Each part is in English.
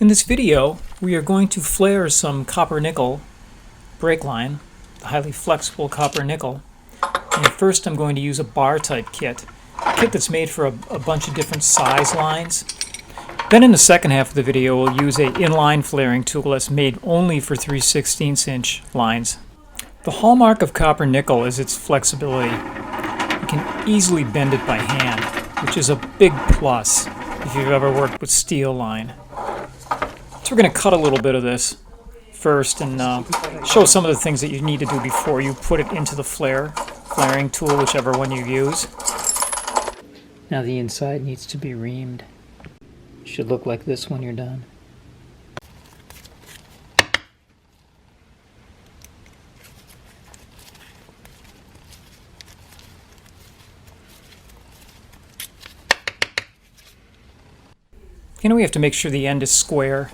In this video, we are going to flare some copper nickel brake line, the highly flexible copper nickel. And first I'm going to use a bar type kit, a kit that's made for a bunch of different size lines. Then in the second half of the video, we'll use an inline flaring tool that's made only for 3/16 inch lines. The hallmark of copper nickel is its flexibility. You can easily bend it by hand, which is a big plus if you've ever worked with steel line. So we're going to cut a little bit of this first and show some of the things that you need to do before you put it into the flaring tool, whichever one you use. Now the inside needs to be reamed. It should look like this when you're done. You know, we have to make sure the end is square.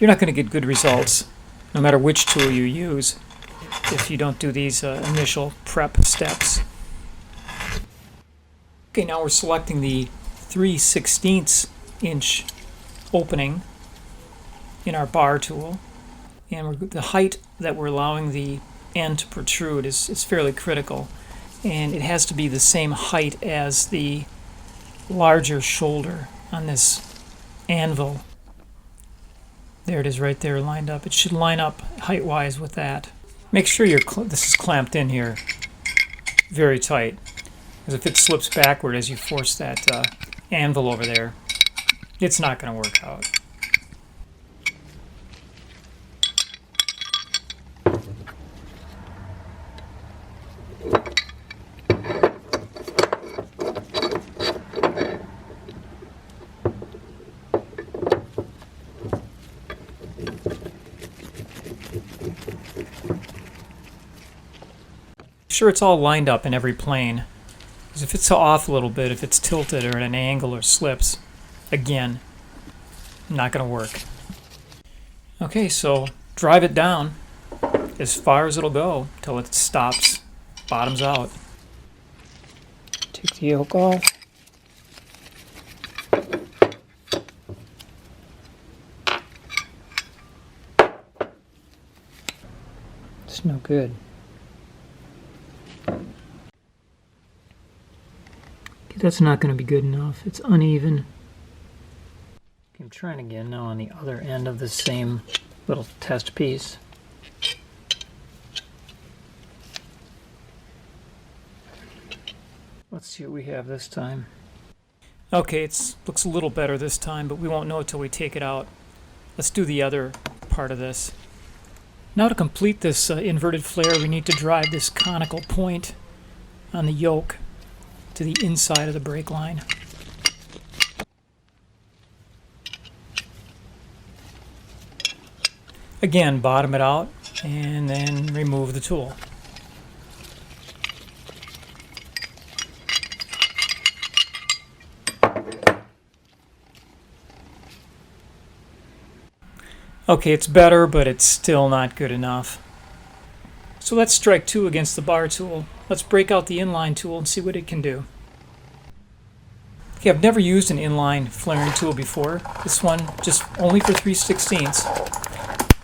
You're not going to get good results, no matter which tool you use, if you don't do these initial prep steps. Okay, now we're selecting the 3/16 inch opening in our bar tool. And the height that we're allowing the end to protrude is fairly critical. And it has to be the same height as the larger shoulder on this anvil. There it is right there lined up. It should line up height-wise with that. Make sure this is clamped in here very tight, because if it slips backward as you force that anvil over there, it's not going to work out. Sure it's all lined up in every plane, because if it's off a little bit, if it's tilted or at an angle or slips, again, not going to work. Okay, so drive it down as far as it'll go till it stops, bottoms out. Take the yoke off. It's no good. That's not going to be good enough. It's uneven. I'm trying again now on the other end of the same little test piece. Let's see what we have this time. Okay, it looks a little better this time, but we won't know until we take it out. Let's do the other part of this. Now to complete this inverted flare, we need to drive this conical point on the yoke to the inside of the brake line. Again, bottom it out and then remove the tool. Okay, it's better, but it's still not good enough. So let's strike 2 against the bar tool. Let's break out the inline tool and see what it can do. Okay, I've never used an inline flaring tool before. This one just only for 3/16,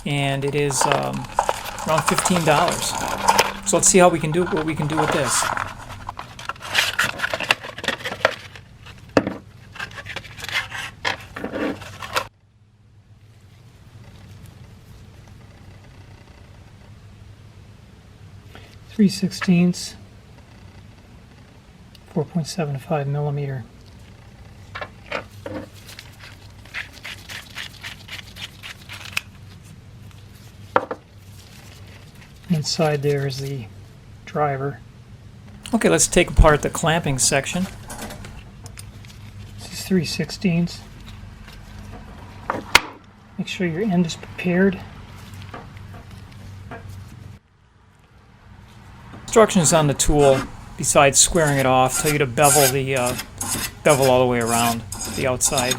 and it is around $15. So let's see how we can do what we can do with this. .3/16, 4.75 millimeter. Inside there is the driver. Okay, let's take apart the clamping section. This is 3/16. Make sure your end is prepared. Instructions on the tool, besides squaring it off, tell you to bevel all the way around the outside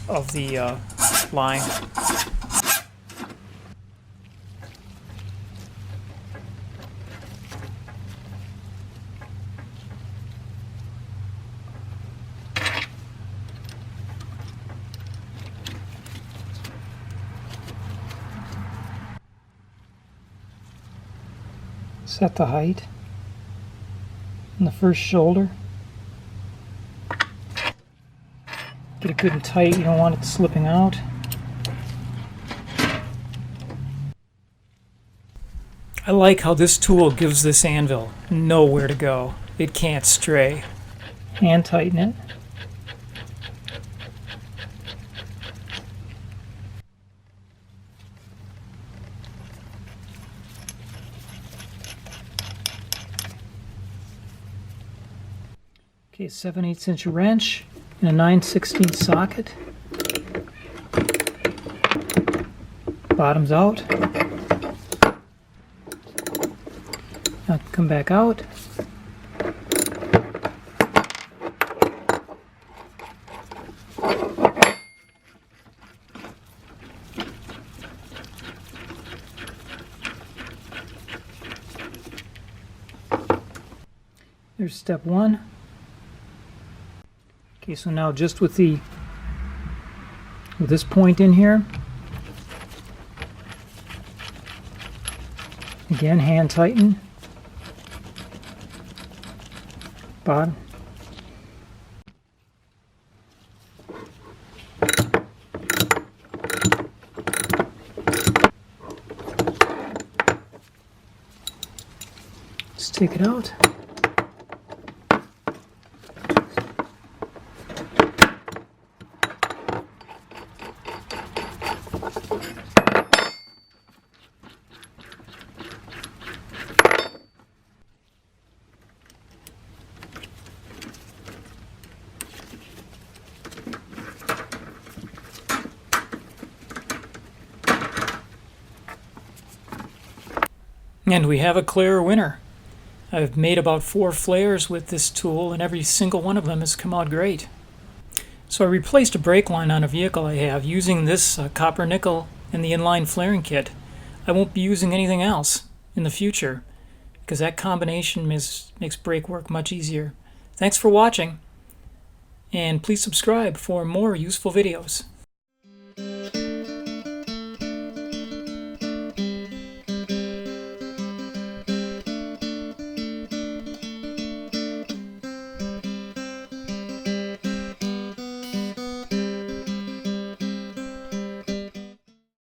of the line. Set the height in the first shoulder. Get it good and tight, you don't want it slipping out. I like how this tool gives this anvil nowhere to go. It can't stray. Hand tighten it. Okay, 7/8" wrench and a 9/16 socket. Bottoms out. Now come back out. There's step one. Okay, so now just with this point in here, again hand tighten, bottom, let's take it out. And we have a clear winner. I've made about 4 flares with this tool, and every single one of them has come out great. So I replaced a brake line on a vehicle I have using this copper nickel and the inline flaring kit. I won't be using anything else in the future because that combination makes brake work much easier. Thanks for watching, and please subscribe for more useful videos.